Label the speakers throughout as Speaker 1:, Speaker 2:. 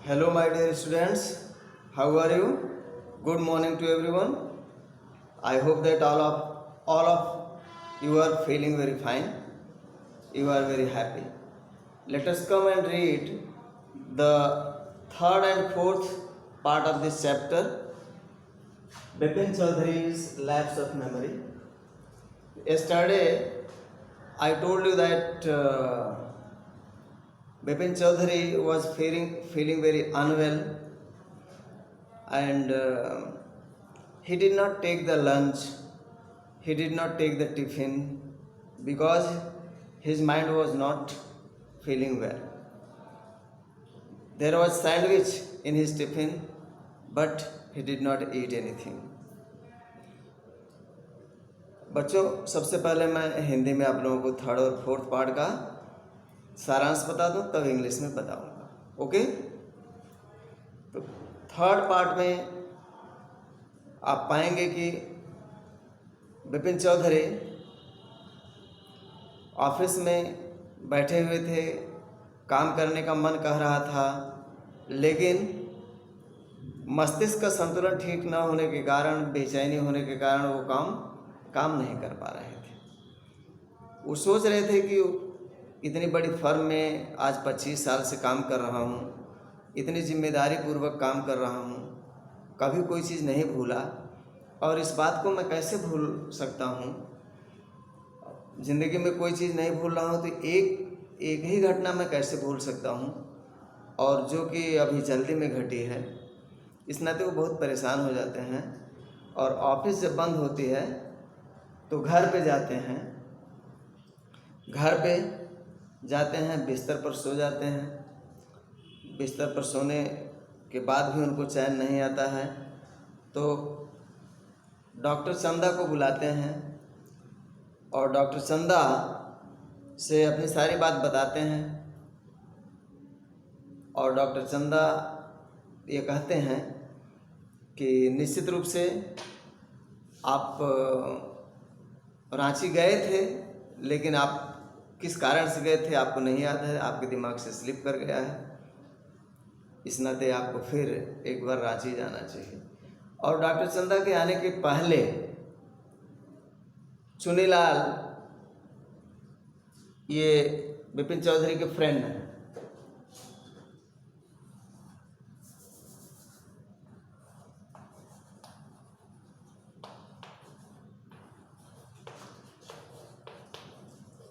Speaker 1: Hello, my dear students. How are you? Good morning to everyone. I hope that all of you are feeling very fine. You are very happy. Let us come and read the third and fourth part of this chapter, Bipin Chaudhary's Lapse of Memory. Yesterday, I told you that Bipin Chaudhary was feeling very unwell, and he did not take the lunch, he did not take the tiffin because his mind was not feeling well. There was sandwich in his tiffin, but he did not eat anything. बच्चों, सबसे पहले मैं हिंदी में आप लोगों को third और fourth part का सारांश बता दूं, तब इंग्लिश में बताऊंगा। ओके, तो थर्ड पार्ट में आप पाएंगे कि बिपिन चौधरी ऑफिस में बैठे हुए थे, काम करने का मन कह रहा था, लेकिन मस्तिष्क का संतुलन ठीक न होने के कारण, बेचैनी होने के कारण वो काम नहीं कर पा रहे थे। वो सोच रहे थे कि इतनी बड़ी फर्म में आज 25 साल से काम कर रहा हूँ, इतनी जिम्मेदारी पूर्वक काम कर रहा हूँ, कभी कोई चीज़ नहीं भूला, और इस बात को मैं कैसे भूल सकता हूँ। ज़िंदगी में कोई चीज़ नहीं भूल रहा हूँ तो एक ही घटना मैं कैसे भूल सकता हूँ, और जो कि अभी जल्दी में घटी है। इस नाते वो बहुत परेशान हो जाते हैं, और ऑफिस जब बंद होती है तो घर पे जाते हैं, बिस्तर पर सो जाते हैं। बिस्तर पर सोने के बाद भी उनको चैन नहीं आता है, तो डॉक्टर चंदा को बुलाते हैं और डॉक्टर चंदा से अपनी सारी बात बताते हैं, और डॉक्टर चंदा ये कहते हैं कि निश्चित रूप से आप रांची गए थे, लेकिन आप किस कारण से गए थे आपको नहीं याद है, आपके दिमाग से स्लिप कर गया है। इस नाते आपको फिर एक बार रांची जाना चाहिए। और डॉक्टर चंदा के आने के पहले चुनीलाल, ये बिपिन चौधरी के फ्रेंड हैं,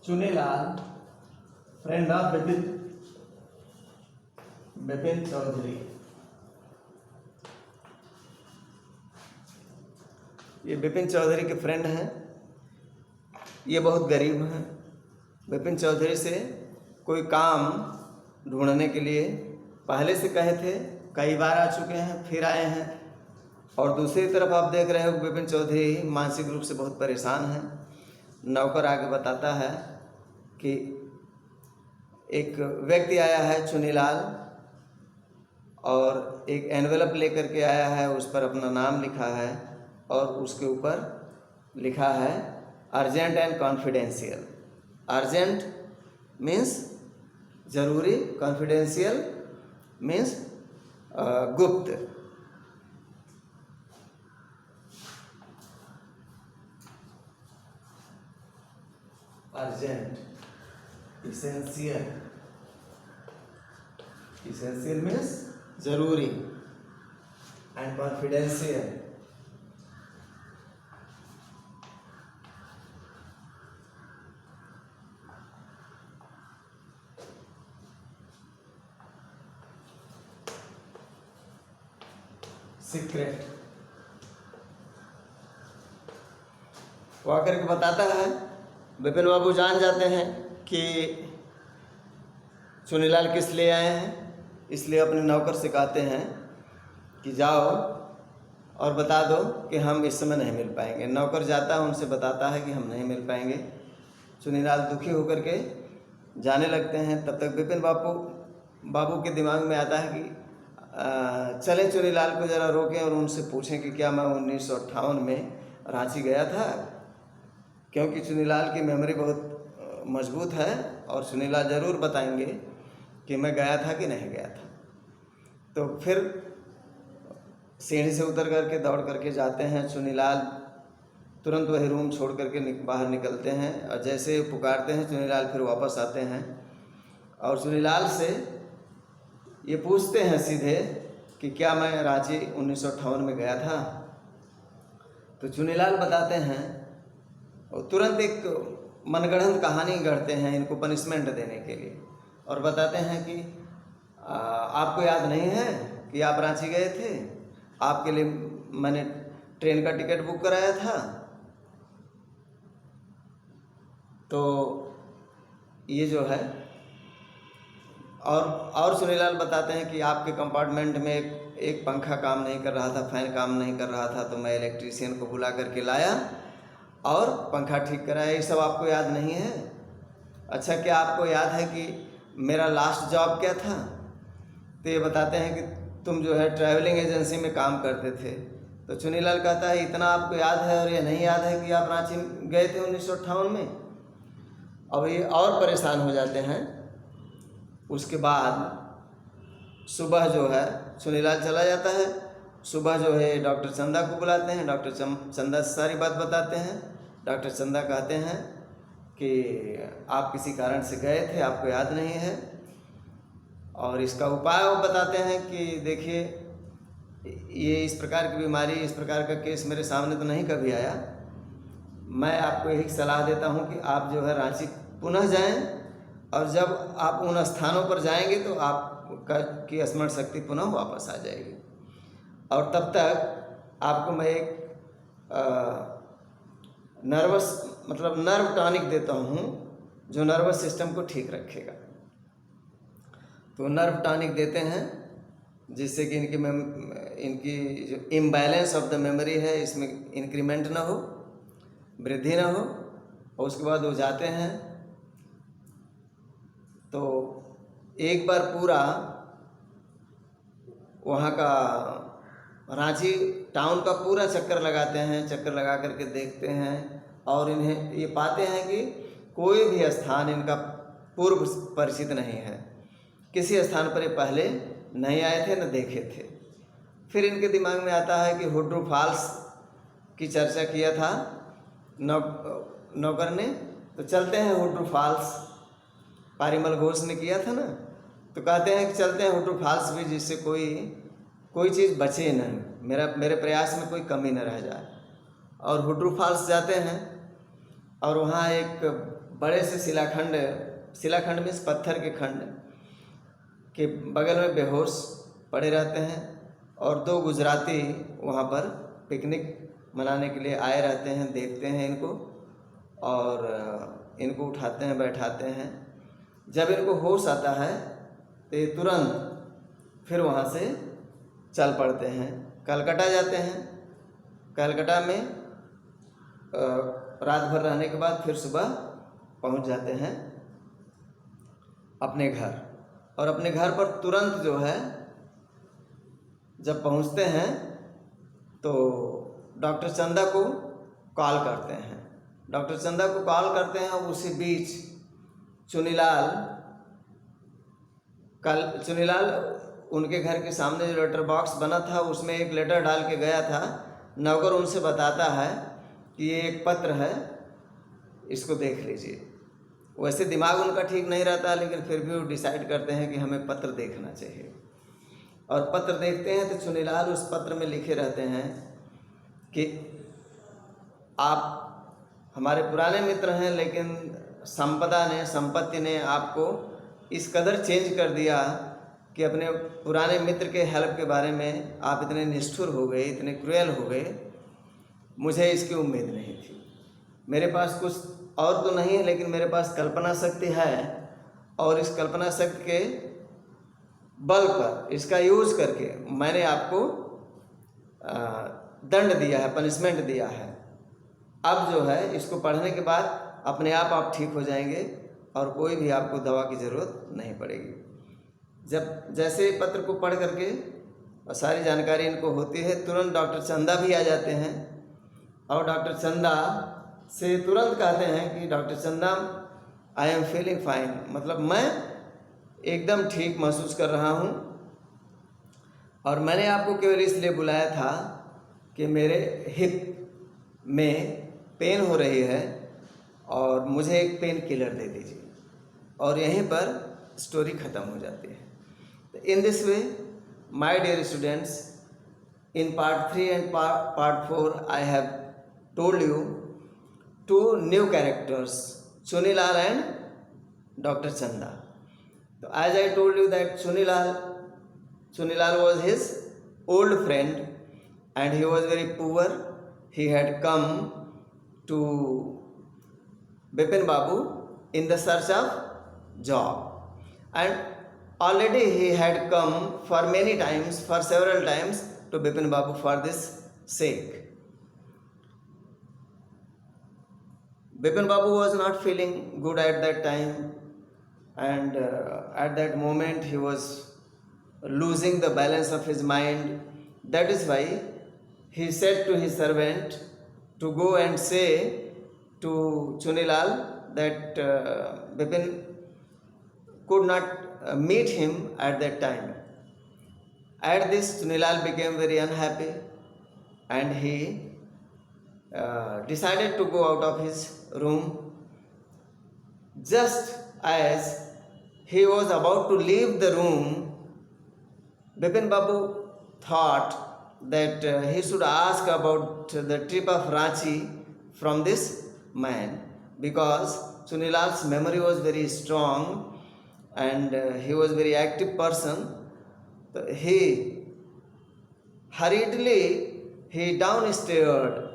Speaker 1: चुनीलाल फ्रेंड ऑफ बिपिन चौधरी। ये बिपिन चौधरी के फ्रेंड हैं, ये बहुत गरीब हैं। बिपिन चौधरी से कोई काम ढूंढने के लिए पहले से कहे थे, कई बार आ चुके हैं, फिर आए हैं। और दूसरी तरफ आप देख रहे हो बिपिन चौधरी मानसिक रूप से बहुत परेशान हैं। नौकर आगे बताता है कि एक व्यक्ति आया है चुनीलाल, और एक एनवेलप लेकर के आया है, उस पर अपना नाम लिखा है, और उसके ऊपर लिखा है urgent and confidential. Urgent means जरूरी, कॉन्फिडेंशियल मीन्स गुप्त। अर्जेंट, इसेंशियल, इसेंशियल मीन्स जरूरी, एंड कॉन्फिडेंशियल सीक्रेट। वो आकर के बताता है, बिपिन बाबू जान जाते हैं कि चुनीलाल किस लिए आए हैं, इसलिए अपने नौकर से कहते हैं कि जाओ और बता दो कि हम इस समय नहीं मिल पाएंगे। नौकर जाता है, उनसे बताता है कि हम नहीं मिल पाएंगे। चुनीलाल दुखी होकर के जाने लगते हैं। तब तक बिपिन बाबू के दिमाग में आता है कि चलें चुनीलाल को ज़रा रोकें और उनसे पूछें कि क्या मैं 1958 में रांची गया था, क्योंकि चुनीलाल की मेमोरी बहुत मजबूत है और चुनीलाल ज़रूर बताएंगे कि मैं गया था कि नहीं गया था। तो फिर सीढ़ी से उतर करके दौड़ करके जाते हैं। चुनीलाल तुरंत वही रूम छोड़ करके बाहर निकलते हैं और जैसे पुकारते हैं चुनीलाल फिर वापस आते हैं और चुनीलाल से ये पूछते हैं सीधे कि क्या मैं रांची 1958 में गया था। तो चुनीलाल बताते हैं और तुरंत एक मनगढ़ंत कहानी गढ़ते हैं इनको पनिशमेंट देने के लिए और बताते हैं कि आपको याद नहीं है कि आप रांची गए थे, आपके लिए मैंने ट्रेन का टिकट बुक कराया था। तो ये जो है और चुनीलाल बताते हैं कि आपके कंपार्टमेंट में एक पंखा काम नहीं कर रहा था, फैन काम नहीं कर रहा था, तो मैं इलेक्ट्रीशियन को बुला करके लाया और पंखा ठीक कराया। ये सब आपको याद नहीं है? अच्छा, क्या आपको याद है कि मेरा लास्ट जॉब क्या था? तो ये बताते हैं कि तुम जो है ट्रैवलिंग एजेंसी में काम करते थे। तो चुनीलाल कहता है इतना आपको याद है और ये नहीं याद है कि आप रांची गए थे 1958 में? अब ये और परेशान हो जाते हैं। उसके बाद सुबह जो है चुनीलाल चला जाता है। सुबह जो है डॉक्टर चंदा को बुलाते हैं, डॉक्टर चंदा से सारी बात बताते हैं। डॉक्टर चंदा कहते हैं कि आप किसी कारण से गए थे, आपको याद नहीं है, और इसका उपाय वो बताते हैं कि देखिए ये इस प्रकार की बीमारी, इस प्रकार का केस मेरे सामने तो नहीं कभी आया। मैं आपको यही सलाह देता हूँ कि आप जो है रांची पुनः जाएं और जब आप उन स्थानों पर जाएंगे तो आपकी स्मरण शक्ति पुनः वापस आ जाएगी। और तब तक आपको मैं एक नर्व टॉनिक देता हूँ जो नर्वस सिस्टम को ठीक रखेगा। तो नर्व टॉनिक देते हैं जिससे कि इनकी जो इम्बैलेंस ऑफ द मेमोरी है इसमें इंक्रीमेंट ना हो, वृद्धि ना हो। और उसके बाद वो जाते हैं तो एक बार पूरा वहाँ का रांची टाउन का पूरा चक्कर लगाते हैं। चक्कर लगा करके देखते हैं और इन्हें ये पाते हैं कि कोई भी स्थान इनका पूर्व परिचित नहीं है। किसी स्थान पर ये पहले नहीं आए थे, न देखे थे। फिर इनके दिमाग में आता है कि हुड्रू फॉल्स की चर्चा किया था नौकर ने, तो चलते हैं हुड्रू फॉल्स। पारीमल घोष ने किया था ना, तो कहते हैं कि चलते हैं हुड्रू फॉल्स भी, जिससे कोई चीज़ बचे नहीं, मेरे प्रयास में कोई कमी न रह जाए। और हुड्रू फॉल्स जाते हैं और वहाँ एक बड़े से शिलाखंड में पत्थर के खंड के बगल में बेहोश पड़े रहते हैं और दो गुजराती वहाँ पर पिकनिक मनाने के लिए आए रहते हैं। देखते हैं इनको और इनको उठाते हैं, बैठाते हैं। जब इनको होश आता है तो ये तुरंत फिर वहाँ से चल पड़ते हैं, कलकत्ता जाते हैं। कलकत्ता में रात भर रहने के बाद फिर सुबह पहुँच जाते हैं अपने घर। और अपने घर पर तुरंत जो है जब पहुंचते हैं तो डॉक्टर चंदा को कॉल करते हैं। डॉक्टर चंदा को कॉल करते हैं और उसी बीच चुनीलाल उनके घर के सामने जो लेटर बॉक्स बना था उसमें एक लेटर डाल के गया था। नौकर उनसे बताता है कि ये एक पत्र है, इसको देख लीजिए। वैसे दिमाग उनका ठीक नहीं रहता, लेकिन फिर भी वो डिसाइड करते हैं कि हमें पत्र देखना चाहिए। और पत्र देखते हैं तो चुनीलाल उस पत्र में लिखे रहते हैं कि आप हमारे पुराने मित्र हैं, लेकिन संपत्ति ने आपको इस कदर चेंज कर दिया कि अपने पुराने मित्र के हेल्प के बारे में आप इतने निष्ठुर हो गए, इतने क्रूएल हो गए। मुझे इसकी उम्मीद नहीं थी। मेरे पास कुछ और तो नहीं है, लेकिन मेरे पास कल्पना शक्ति है और इस कल्पना शक्ति के बल पर इसका यूज़ करके मैंने आपको दंड दिया है, पनिशमेंट दिया है। अब जो है इसको पढ़ने के बाद अपने आप ठीक हो जाएंगे और कोई भी आपको दवा की ज़रूरत नहीं पड़ेगी। जब जैसे पत्र को पढ़ करके और सारी जानकारी इनको होती है, तुरंत डॉक्टर चंदा भी आ जाते हैं और डॉक्टर चंदा से तुरंत कहते हैं कि डॉक्टर चंदा आई एम फीलिंग फाइन, मतलब मैं एकदम ठीक महसूस कर रहा हूँ। और मैंने आपको केवल इसलिए बुलाया था कि मेरे हिप में पेन हो रही है और मुझे एक पेन किलर दे दीजिए, और यहीं पर स्टोरी ख़त्म हो जाती है। In this way my dear students, in part 3 and part 4 I have told you two new characters, Chunilal and Dr. Chanda. So as I told you that Chunilal was his old friend and he was very poor. He had come to Bipin Babu in the search of job, and already he had come for many times, for several times to Bipin Babu for this sake. Bipin Babu was not feeling good at that time, and at that moment he was losing the balance of his mind. That is why he said to his servant to go and say to Chunilal that Bipin could not meet him at that time. At this, Chunilal became very unhappy and he decided to go out of his room. Just as he was about to leave the room, Bipin Babu thought that he should ask about the trip of Ranchi from this man, because Chunilal's memory was very strong and he was very active person. So he hurriedly downstairs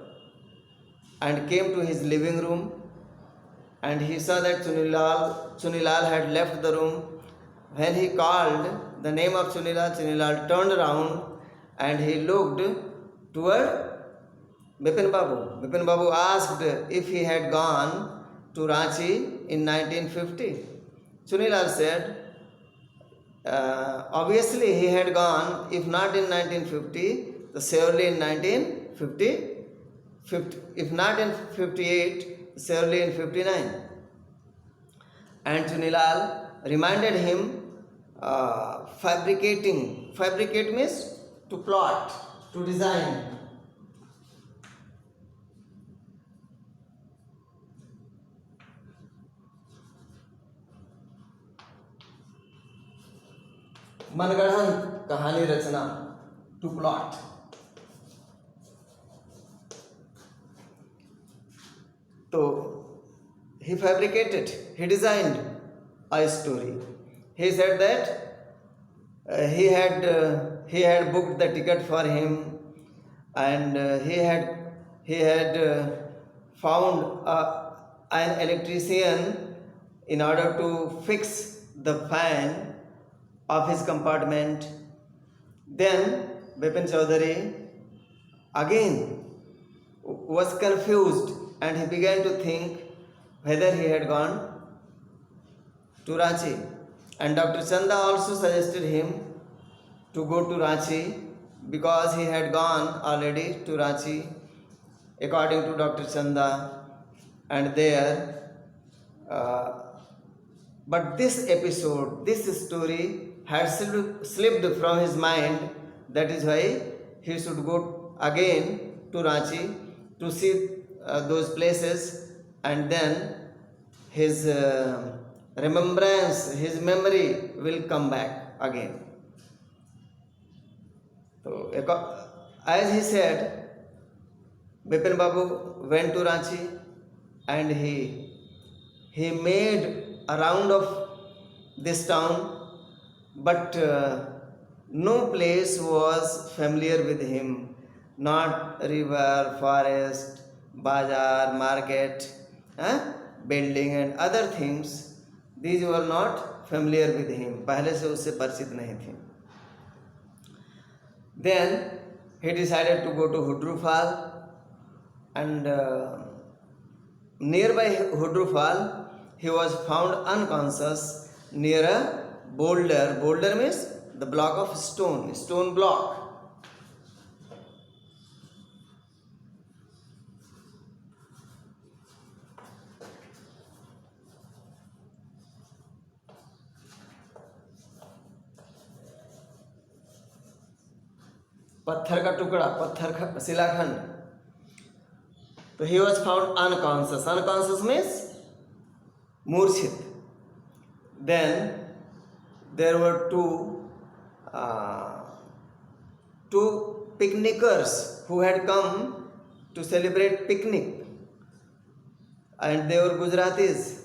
Speaker 1: and came to his living room, and he saw that Chunilal had left the room. When he called the name of Chunilal, Chunilal turned around and he looked toward Bipin Babu. Bipin Babu asked if he had gone to Ranchi in 1950. Chunilal said, obviously he had gone, if not in 1950, so surely in 1950, if not in 58, surely in 59. And Chunilal reminded him fabricate means to plot, to design. मनगढ़ंत कहानी रचना, to plot. So he fabricated, he designed a story. He said that he had booked the ticket for him, and he had found an electrician in order to fix the fan of his compartment. Then Bipin Chaudhary again was confused and he began to think whether he had gone to Ranchi. And Dr. Chanda also suggested him to go to Ranchi because he had gone already to Ranchi according to Dr. Chanda, and there but this episode, this story had slipped from his mind. That is why he should go again to Ranchi to see those places, and then his remembrance, his memory will come back again. So, as he said, Bipin Babu went to Ranchi and he made a round of this town, but no place was familiar with him. Not river, forest, bazaar, market, building and other things. These were not familiar with him. पहले से उससे परिचित नहीं थे. Then he decided to go to Hudru Fall, and nearby Hudru Fall he was found unconscious near a boulder. Boulder means the block of stone block. पत्थर का टुकड़ा, पत्थर का शिलाखंड. So he was found unconscious. Unconscious means मूर्छित. Then there were two picnickers who had come to celebrate picnic, and they were Gujaratis.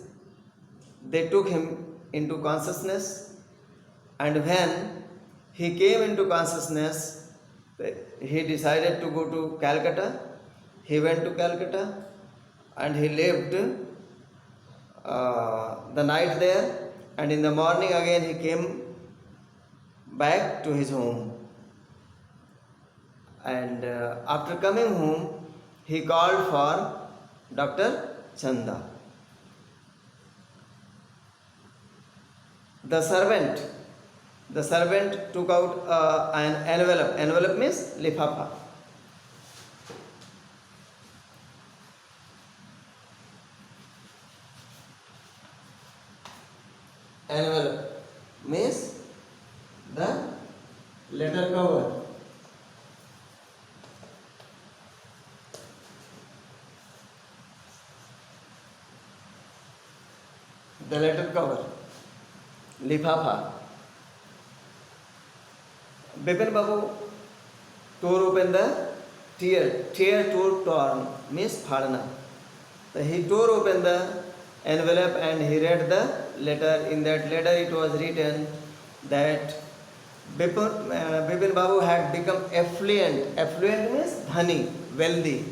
Speaker 1: They took him into consciousness, and when he came into consciousness, he decided to go to Calcutta. He went to Calcutta and he lived the night there, and in the morning again he came back to his home. And after coming home, he called for Dr. Chanda. The servant took out an envelope. Envelope means lifafa. Envelope means the letter cover. The letter cover, lifafa. Bipin Babu tore open the tear torn means phadna. So he tore open the envelope and he read the letter. In that letter it was written that Bipin Babu had become affluent. Affluent means dhani, wealthy.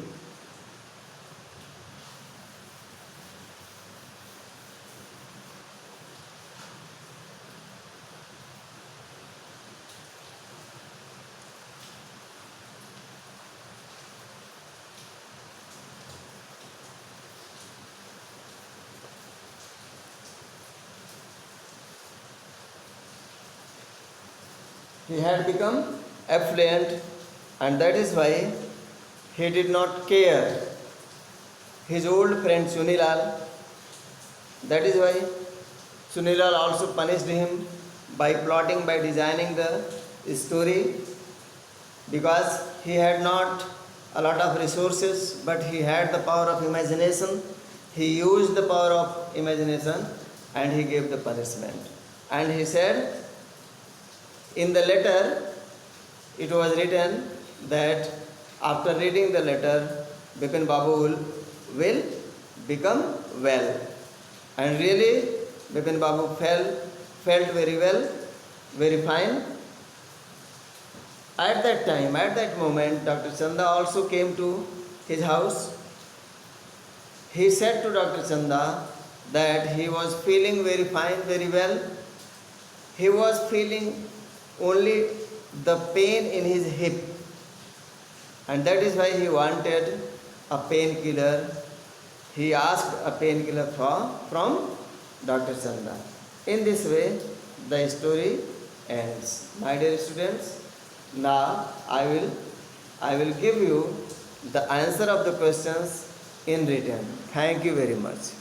Speaker 1: He had become affluent, and that is why he did not care his old friend Sunilal. That is why Sunilal also punished him by plotting, by designing the story, because he had not a lot of resources, but he had the power of imagination. He used the power of imagination and he gave the punishment. And he said, in the letter, it was written that after reading the letter, Bipin Babu will become well. And really, Bipin Babu felt very well, very fine. At that time, at that moment, Dr. Chanda also came to his house. He said to Dr. Chanda that he was feeling very fine, very well. He was feeling only the pain in his hip, and that is why he wanted a painkiller. He asked a painkiller from Dr. Chanda. In this way, the story ends. My dear students, now I will give you the answer of the questions in written. Thank you very much.